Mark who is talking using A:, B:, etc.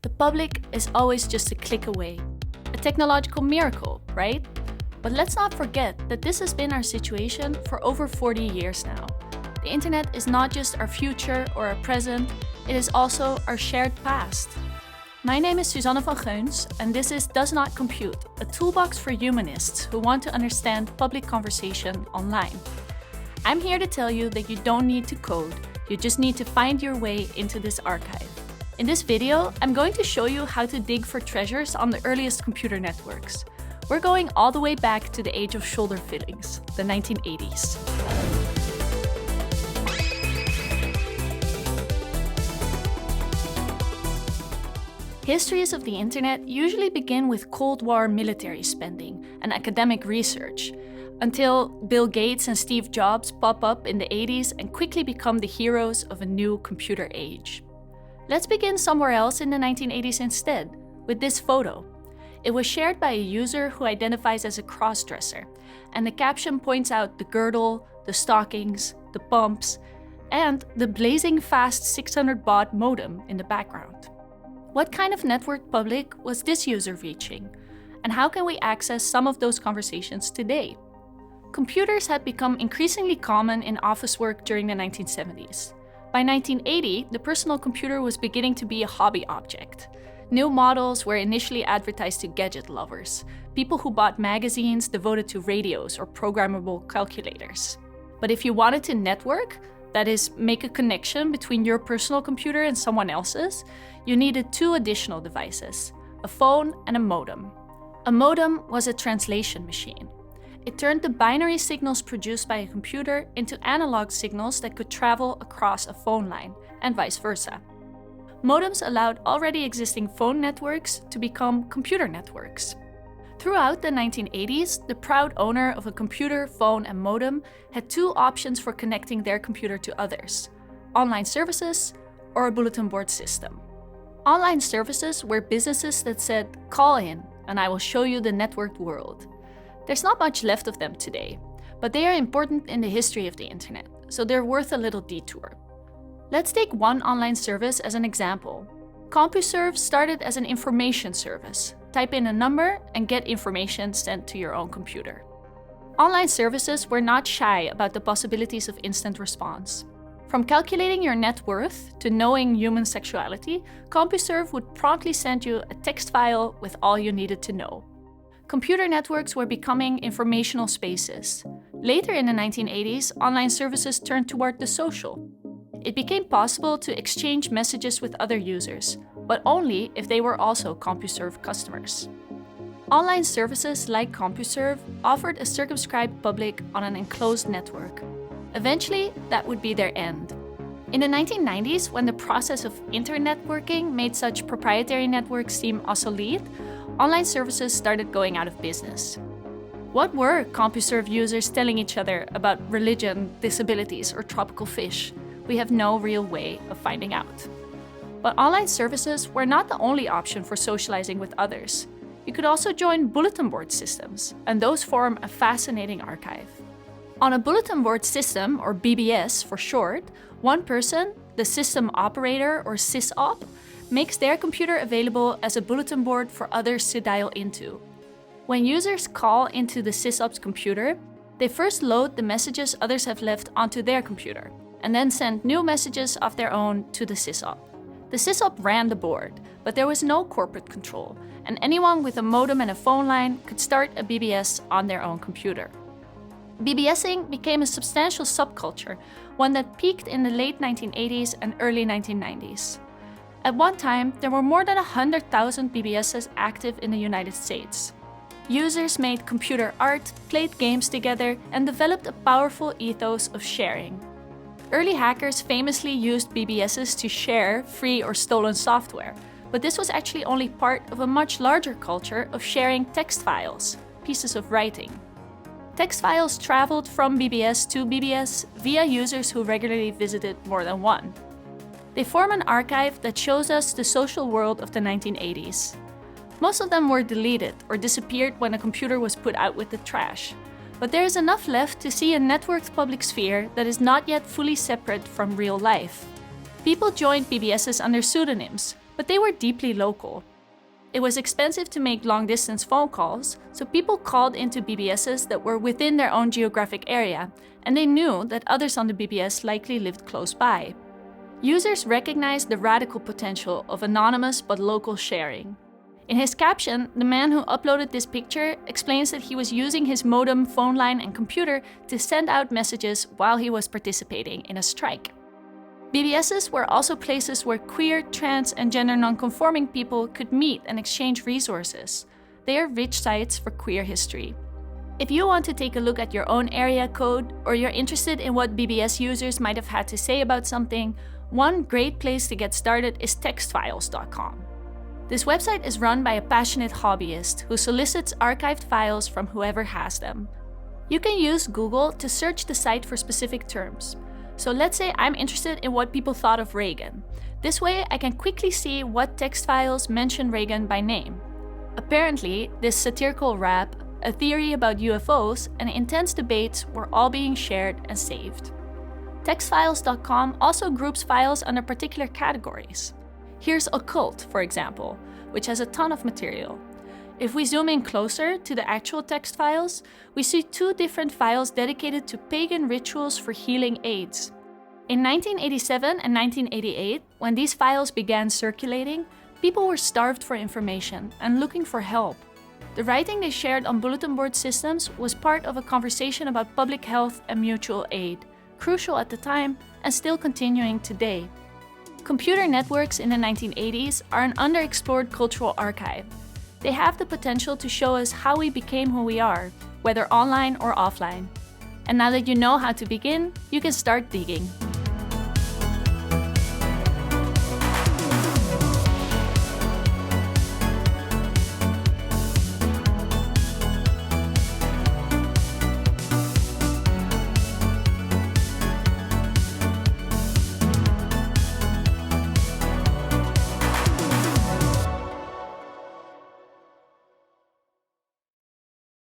A: The public is always just a click away. A technological miracle, right? But let's not forget that this has been our situation for over 40 years now. The internet is not just our future or our present, it is also our shared past. My name is Suzanne van Geuns, and this is Does Not Compute, a toolbox for humanists who want to understand public conversation online. I'm here to tell you that you don't need to code, you just need to find your way into this archive. In this video, I'm going to show you how to dig for treasures on the earliest computer networks. We're going all the way back to the age of shoulder fillings, the 1980s. Histories of the internet usually begin with Cold War military spending and academic research, until Bill Gates and Steve Jobs pop up in the 80s and quickly become the heroes of a new computer age. Let's begin somewhere else in the 1980s instead, with this photo. It was shared by a user who identifies as a crossdresser, and the caption points out the girdle, the stockings, the pumps, and the blazing fast 600 baud modem in the background. What kind of network public was this user reaching? And how can we access some of those conversations today? Computers had become increasingly common in office work during the 1970s. By 1980, the personal computer was beginning to be a hobby object. New models were initially advertised to gadget lovers, people who bought magazines devoted to radios or programmable calculators. But if you wanted to network, that is, make a connection between your personal computer and someone else's, you needed two additional devices, a phone and a modem. A modem was a translation machine. It turned the binary signals produced by a computer into analog signals that could travel across a phone line, and vice versa. Modems allowed already existing phone networks to become computer networks. Throughout the 1980s, the proud owner of a computer, phone, and modem had two options for connecting their computer to others: online services or a bulletin board system. Online services were businesses that said, "Call in, and I will show you the networked world." There's not much left of them today, but they are important in the history of the internet, so they're worth a little detour. Let's take one online service as an example. CompuServe started as an information service. Type in a number and get information sent to your own computer. Online services were not shy about the possibilities of instant response. From calculating your net worth to knowing human sexuality, CompuServe would promptly send you a text file with all you needed to know. Computer networks were becoming informational spaces. Later in the 1980s, online services turned toward the social. It became possible to exchange messages with other users, but only if they were also CompuServe customers. Online services like CompuServe offered a circumscribed public on an enclosed network. Eventually, that would be their end. In the 1990s, when the process of internetworking made such proprietary networks seem obsolete, online services started going out of business. What were CompuServe users telling each other about religion, disabilities, or tropical fish? We have no real way of finding out. But online services were not the only option for socializing with others. You could also join bulletin board systems, and those form a fascinating archive. On a bulletin board system, or BBS for short, one person, the system operator or sysop, makes their computer available as a bulletin board for others to dial into. When users call into the sysop's computer, they first load the messages others have left onto their computer, and then send new messages of their own to the sysop. The sysop ran the board, but there was no corporate control, and anyone with a modem and a phone line could start a BBS on their own computer. BBSing became a substantial subculture, one that peaked in the late 1980s and early 1990s. At one time, there were more than 100,000 BBSs active in the United States. Users made computer art, played games together, and developed a powerful ethos of sharing. Early hackers famously used BBSs to share free or stolen software, but this was actually only part of a much larger culture of sharing text files, pieces of writing. Text files traveled from BBS to BBS via users who regularly visited more than one. They form an archive that shows us the social world of the 1980s. Most of them were deleted or disappeared when a computer was put out with the trash. But there is enough left to see a networked public sphere that is not yet fully separate from real life. People joined BBSs under pseudonyms, but they were deeply local. It was expensive to make long-distance phone calls, so people called into BBSs that were within their own geographic area, and they knew that others on the BBS likely lived close by. Users recognized the radical potential of anonymous but local sharing. In his caption, the man who uploaded this picture explains that he was using his modem, phone line, and computer to send out messages while he was participating in a strike. BBSs were also places where queer, trans, and gender non-conforming people could meet and exchange resources. They are rich sites for queer history. If you want to take a look at your own area code, or you're interested in what BBS users might have had to say about something, one great place to get started is textfiles.com. This website is run by a passionate hobbyist who solicits archived files from whoever has them. You can use Google to search the site for specific terms. So let's say I'm interested in what people thought of Reagan. This way I can quickly see what text files mention Reagan by name. Apparently, this satirical rap, a theory about UFOs, and intense debates were all being shared and saved. Textfiles.com also groups files under particular categories. Here's occult, for example, which has a ton of material. If we zoom in closer to the actual text files, we see two different files dedicated to pagan rituals for healing AIDS. In 1987 and 1988, when these files began circulating, people were starved for information and looking for help. The writing they shared on bulletin board systems was part of a conversation about public health and mutual aid, crucial at the time and still continuing today. Computer networks in the 1980s are an underexplored cultural archive. They have the potential to show us how we became who we are, whether online or offline. And now that you know how to begin, you can start digging.